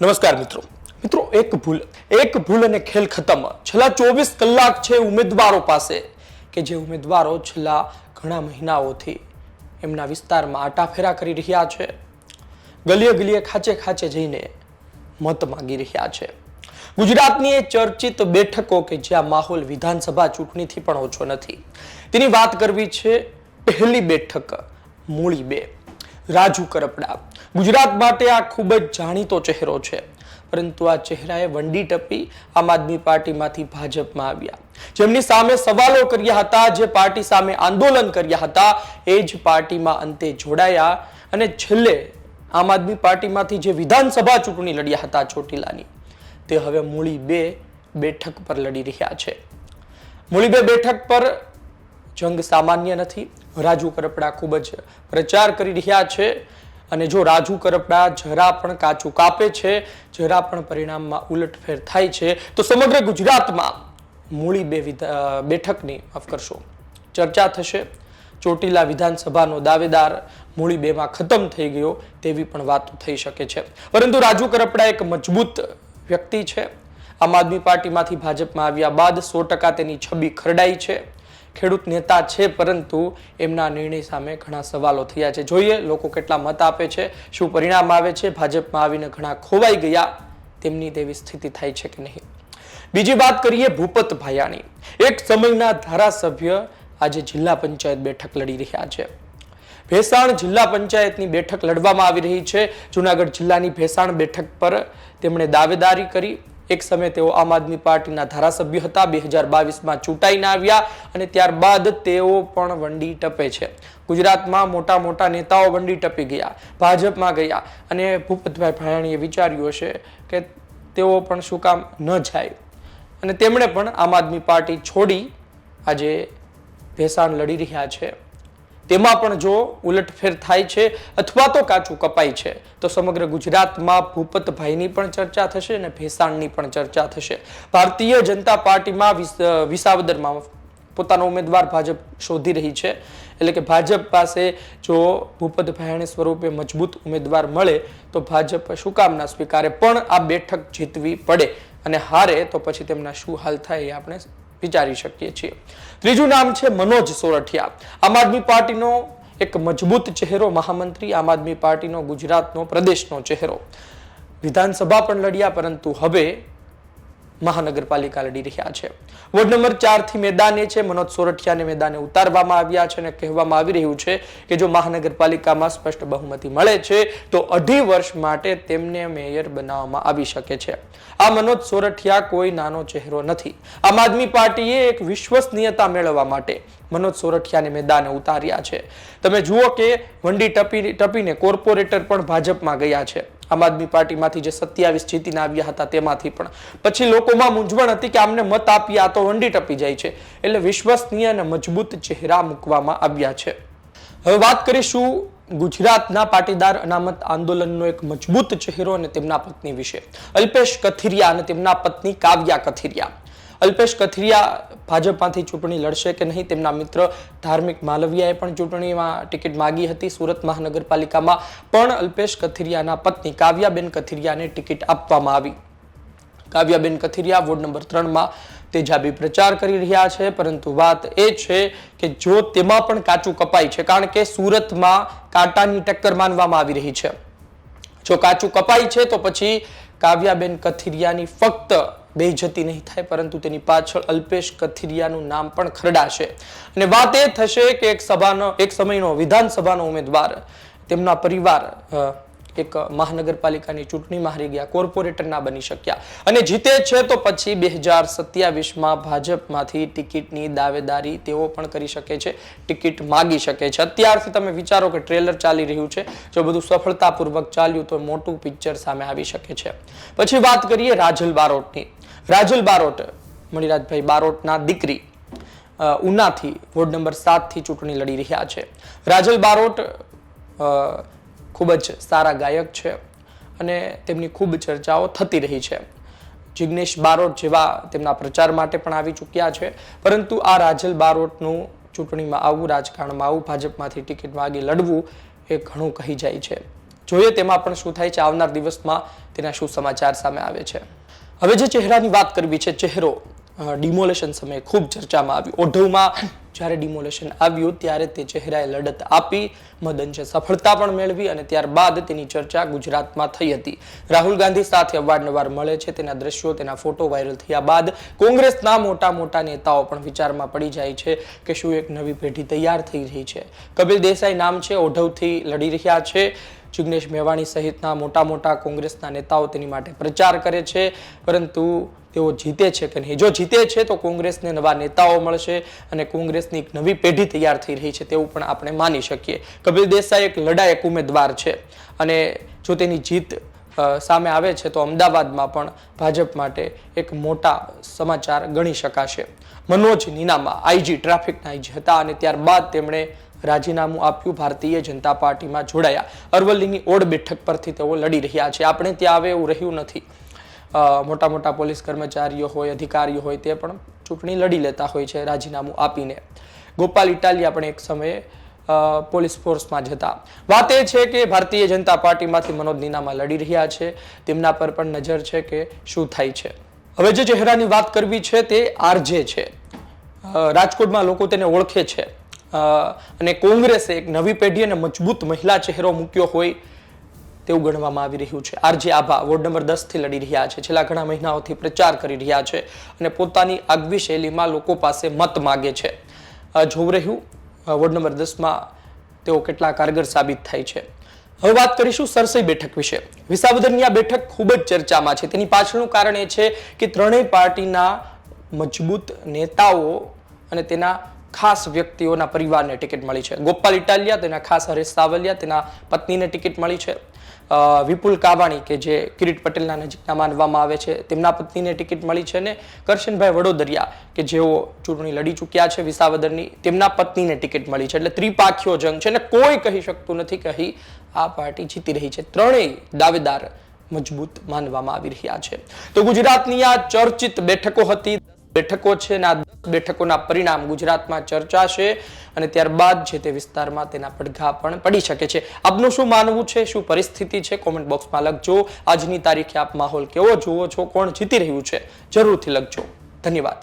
નમસ્કાર મિત્રો મિત્રો એક ભૂલ અને ખેલ ખતમ। છેલ્લા 24 કલાક છે ઉમેદવારો પાસે કે જે ઉમેદવારો છેલ્લા ઘણા મહિનાઓથી એમના વિસ્તારમાં આટાફેરા કરી રહ્યા છે, ગલીએ ગલીએ ખાચે ખાચે જઈને મત માંગી રહ્યા છે। ગુજરાતની એ ચર્ચિત બેઠકો કે જ્યાં માહોલ વિધાનસભા ચૂંટણીથી પણ ઓછો નથી, તેની વાત કરવી છે। પહેલી બેઠક મૂળી 2 રાજુ કરપડા। ગુજરાત માટે આ ખૂબ જ જાણીતો ચહેરો છે, પરંતુ આ ચહેરાએ વંડી ટપી આમ આદમી પાર્ટીમાંથી ભાજપમાં આવ્યા। જેમની સામે સવાલો કર્યા હતા, જે પાર્ટી સામે આંદોલન કર્યા હતા, એ જ પાર્ટીમાં અંતે જોડાયા અને છેલ્લે આમ આદમી પાર્ટીમાંથી જે વિધાનસભા ચૂંટણી લડ્યા હતા ચોટીલાની, તે હવે મૂળી 2 બેઠક પર લડી રહ્યા છે। મૂળી 2 બેઠક પર જંગ સામાન્ય નથી। રાજુ કરપડા ખૂબ જ પ્રચાર કરી રહ્યા છે અને જો રાજુ કરપડા જરા પણ કાચું કાપે છે, જરા પણ પરિણામમાં ઉલટફેર થાય છે, તો સમગ્ર ગુજરાતમાં મૂળી 2 બેઠકની માફ કરશો ચર્ચા થશે। ચોટીલા વિધાનસભાનો દાવેદાર મૂળી 2માં ખતમ થઈ ગયો તેવી પણ વાતો થઈ શકે છે, પરંતુ રાજુ કરપડા એક મજબૂત વ્યક્તિ છે। આમ આદમી પાર્ટીમાંથી ભાજપમાં આવ્યા બાદ 100% તેની છબી ખરડાઈ છે। ખેડૂત નેતા છે, પરંતુ એમના નિર્ણય સામે ઘણા સવાલો થયા છે। જોઈએ લોકો કેટલા મત આપે છે, શું પરિણામ આવે છે। ભાજપમાં આવીને ઘણા ખોવાઈ ગયા તેમની તેવી સ્થિતિ થાય છે કે નહીં। બીજી વાત કરીએ ભૂપત ભાયાણી। એક સમયના ધારાસભ્ય આજે જિલ્લા પંચાયત બેઠક લડી રહ્યા છે। ભેસાણ જિલ્લા પંચાયતની બેઠક લડવામાં આવી રહી છે। જુનાગઢ જિલ્લાની ભેસાણ બેઠક પર તેમણે દાવેદારી કરી। એક સમય તેઓ આમ આદમી પાર્ટીના ધારાસભ્ય હતા, 2022માં ચૂંટાઈને આવ્યા અને ત્યારબાદ તેઓ પણ વંડી ટપે છે। ગુજરાતમાં મોટા મોટા નેતાઓ વંડી ટપી ગયા, ભાજપમાં ગયા અને ભૂપતભાઈ ભાયાણીએ વિચાર્યું હશે કે તેઓ પણ શું કામ ન જાય અને તેમણે પણ આમ આદમી પાર્ટી છોડી આજે ભેસાણ લડી રહ્યા છે। તેમાં પણ જો ઉલટફેર થાય છે અથવા તો કાચું કપાય છે, તો સમગ્ર ગુજરાતમાં ભૂપતભાઈની પણ ચર્ચા થશે અને ભેસાણની પણ ચર્ચા થશે। ભારતીય જનતા પાર્ટીમાં વિસાવદરમાં પોતાનો ઉમેદવાર ભાજપ શોધી રહી છે, એટલે કે ભાજપ પાસે જો ભૂપતભાઈ સ્વરૂપે મજબૂત ઉમેદવાર મળે તો ભાજપ શું કામ ના સ્વીકારે, પણ આ બેઠક જીતવી પડે અને હારે તો પછી તેમના શું હાલ થાય એ આપણે વિચારી શકીએ છીએ। ત્રીજું નામ છે મનોજ સોરઠિયા। આમ આદમી પાર્ટીનો એક મજબૂત ચહેરો, મહામંત્રી, આમ આદમી પાર્ટીનો ગુજરાતનો પ્રદેશનો ચહેરો। વિધાનસભા પણ લડ્યા, પરંતુ હવે મહાનગરપાલિકા લડી રહ્યા છે। વોર્ડ નંબર 4 થી મેદાને છે। મનોજ સોરઠિયાને મેદાને ઉતારવામાં આવ્યા છે અને કહેવામાં આવી રહ્યું છે કે જો મહાનગરપાલિકામાં સ્પષ્ટ બહુમતી મળે છે તો 2.5 વર્ષ માટે તેમને મેયર બનાવવામાં આવી શકે છે। આ મનોજ સોરઠિયા કોઈ નાનો ચહેરો નથી। આમ આદમી પાર્ટીએ એક વિશ્વસનીયતા મેળવવા માટે મનોજ સોરઠિયાને મેદાને ઉતાર્યા છે। તમે જુઓ કે વંડી ટપીને કોર્પોરેટર પણ ભાજપમાં ગયા છે। આમ આદમી પાર્ટીમાંથી જે 27 જીતીને આવ્યા હતા તેમાંથી પણ પછી લોકોમાં મૂંઝવણ હતી કે આમને મત આપ્યા તો વંડી ટપી જાય છે, એટલે વિશ્વસનીય અને મજબૂત ચહેરા મૂકવામાં આવ્યા છે। હવે વાત કરીશું ગુજરાતના પાટીદાર અનામત આંદોલનનો એક મજબૂત ચહેરો અને તેમના પત્ની વિશે। અલ્પેશ કથિરિયા અને તેમના પત્ની કાવ્યા કથિરિયા। અલ્પેશ કથિરિયા ભાજપમાંથી ચૂંટણી લડશે કે નહીં, તેમના મિત્ર ધાર્મિક માલવિયાએ પણ ચૂંટણીમાં ટિકિટ માંગી હતી। સુરત મહાનગરપાલિકામાં પણ અલ્પેશ કથિરિયાના પત્ની કાવ્યાબેન કથિરિયાને ટિકિટ આપવામાં આવી। કાવ્યાબેન કથિરિયા વોર્ડ નંબર 3માં તેજાબી પ્રચાર કરી રહ્યા છે, પરંતુ વાત એ છે કે જો તેમાં પણ કાચું કપાય છે, કારણ કે સુરતમાં કાંટાની ટક્કર માનવામાં આવી રહી છે। જો કાચું કપાય છે તો પછી કાવ્યાબેન કથિરિયાની ફક્ત બેઇજ્જતી નહીં થાય, પરંતુ તેની પાછળ અલ્પેશ કથિરિયાનું નામ પણ ખરડાશે અને વાત એ થશે કે એક સમયનો વિધાનસભાનો ઉમેદવાર, તેમના પરિવાર એક મહાનગરપાલિકાની ચૂંટણીમાં હારી ગયા, કોર્પોરેટર ના બની શક્યા અને જીતે છે તો પછી 2027માં ભાજપમાંથી ટિકિટની દાવેદારી તેઓ પણ કરી શકે છે, ટિકિટ માગી શકે છે। અત્યારથી તમે વિચારો કે ટ્રેલર ચાલી રહ્યું છે, જો બધું સફળતાપૂર્વક ચાલ્યું તો મોટું પિક્ચર સામે આવી શકે છે। પછી વાત કરીએ રાજલ બારોટની। રાજલ બારોટ મણિરાજભાઈ બારોટના દીકરી, ઉનાથી વોર્ડ નંબર 7 થી ચૂંટણી લડી રહ્યા છે। રાજલ બારોટ ખૂબ જ સારા ગાયક છે અને તેમની ખૂબ ચર્ચાઓ થતી રહી છે। જિગ્નેશ બારોટ જેવા તેમના પ્રચાર માટે પણ આવી ચૂક્યા છે, પરંતુ આ રાજલ બારોટનું ચૂંટણીમાં આવવું, રાજકારણમાં આવવું, ભાજપમાંથી ટિકિટ માગી લડવું એ ઘણું કહી જાય છે। જોઈએ તેમાં પણ શું થાય છે। આવનાર દિવસમાં તેના શું સમાચાર સામે આવે છે. હવે જે ચહેરાની વાત કરવી છે, ચહેરો ડિમોલેશન સમયે ખૂબ ચર્ચામાં આવ્યું. ઓઢવમાં જ્યારે ડિમોલેશન આવ્યું ત્યારે તે ચહેરાએ લડત આપી, મદંશે સફળતા પણ મેળવી અને ત્યારબાદ તેની ચર્ચા ગુજરાતમાં થઈ હતી. રાહુલ ગાંધી સાથે અવારનવાર મળે છે, તેના દ્રશ્યો, તેના ફોટો વાયરલ થયા બાદ કોંગ્રેસના મોટા નેતાઓ પણ વિચારમાં પડી જાય છે કે શું એક નવી પેઢી તૈયાર થઈ રહી છે. કપિલ દેસાઈ નામ છે, ઓઢવથી લડી રહ્યા છે. જિગ્નેશ મેવાણી સહિતના મોટા કોંગ્રેસના નેતાઓ તેની માટે પ્રચાર કરે છે, પરંતુ તેઓ જીતે છે કે નહીં? જો જીતે છે તો કોંગ્રેસને નવા નેતાઓ મળશે અને કોંગ્રેસની એક નવી પેઢી તૈયાર થઈ રહી છે તેવું પણ આપણે માની શકીએ. કપિલ દેસાઈ એક લડાયક ઉમેદવાર છે અને જો તેની જીત સામે આવે છે તો અમદાવાદમાં પણ ભાજપ માટે એક મોટા સમાચાર ગણી શકાશે. મનોજ નીનામા આઈજી, ટ્રાફિકના આઈજી હતા અને ત્યારબાદ તેમણે રાજીનામું આપ્યું, ભારતીય જનતા પાર્ટીમાં જોડાયા. અરવલ્લીની ઓડ બેઠક પરથી તેઓ લડી રહ્યા છે. આપણે ત્યાં આવે એવું રહ્યું નથી. મોટા પોલીસ કર્મચારીઓ હોય, અધિકારીઓ હોય, તે પણ ચૂંટણી લડી લેતા હોય છે રાજીનામું આપીને. ગોપાલ ઇટાલિયા પણ એક સમયે પોલીસ ફોર્સમાં જ હતા. વાત એ છે કે ભારતીય જનતા પાર્ટીમાંથી મનોજ નીનામા લડી રહ્યા છે. તેમના પર પણ નજર છે કે શું થાય છે. હવે જે ચહેરાની વાત કરવી છે તે આરજે છે. રાજકોટમાં લોકો તેને ઓળખે છે અને કોંગ્રેસે એક નવી પેઢી અને મજબૂત મહિલા ચહેરો મૂક્યો હોય તેવું ગણવામાં આવી રહ્યું છે. આરજે આભા વોર્ડ નંબર 10 થી લડી રહ્યા છે. છેલ્લા ઘણા મહિનાઓથી પ્રચાર કરી રહ્યા છે અને પોતાની આગવી શૈલીમાં લોકો પાસે મત માગે છે. જોવું રહ્યું વોર્ડ નંબર 10માં તેઓ કેટલા કારગર સાબિત થાય છે. હવે વાત કરીશું સરસઈ બેઠક વિશે. વિસાવદરની આ બેઠક ખૂબ જ ચર્ચામાં છે. તેની પાછળનું કારણ એ છે કે ત્રણેય પાર્ટીના મજબૂત નેતાઓ અને તેના ખાસ વ્યક્તિઓના પરિવારને ટિકિટ મળી છે. ગોપાલ ઇટાલિયા, તેના ખાસ હરેશ સાવલિયા, તેના પત્નીને ટિકિટ મળી છે. વિપુલ કાવાણી કે જે કિરીટ પટેલના નજીકના માનવામાં આવે છે, તેમના પત્નીને ટિકિટ મળી છે અને કરશનભાઈ વડોદરિયા કે જેઓ ચૂંટણી લડી ચૂક્યા છે વિસાવદરની, તેમના પત્નીને ટિકિટ મળી છે. એટલે ત્રિપાખીયો જંગ છે અને કોઈ કહી શકતું નથી કે અહીં આ પાર્ટી જીતી રહી છે. ત્રણેય દાવેદાર મજબૂત માનવામાં આવી રહ્યા છે. તો ગુજરાતની આ ચર્ચિત બેઠકો હતી, બેઠકો છે અને આ 10 બેઠકોના પરિણામ ગુજરાતમાં ચર્ચાશે અને ત્યારબાદ જે તે વિસ્તારમાં તેના પડઘા પણ પડી શકે છે. આપનું શું માનવું છે, શું પરિસ્થિતિ છે, કોમેન્ટ બોક્સમાં લખજો. આજની તારીખે આપ માહોલ કેવો જુઓ છો, કોણ જીતી રહ્યું છે, જરૂરથી લખજો. ધન્યવાદ.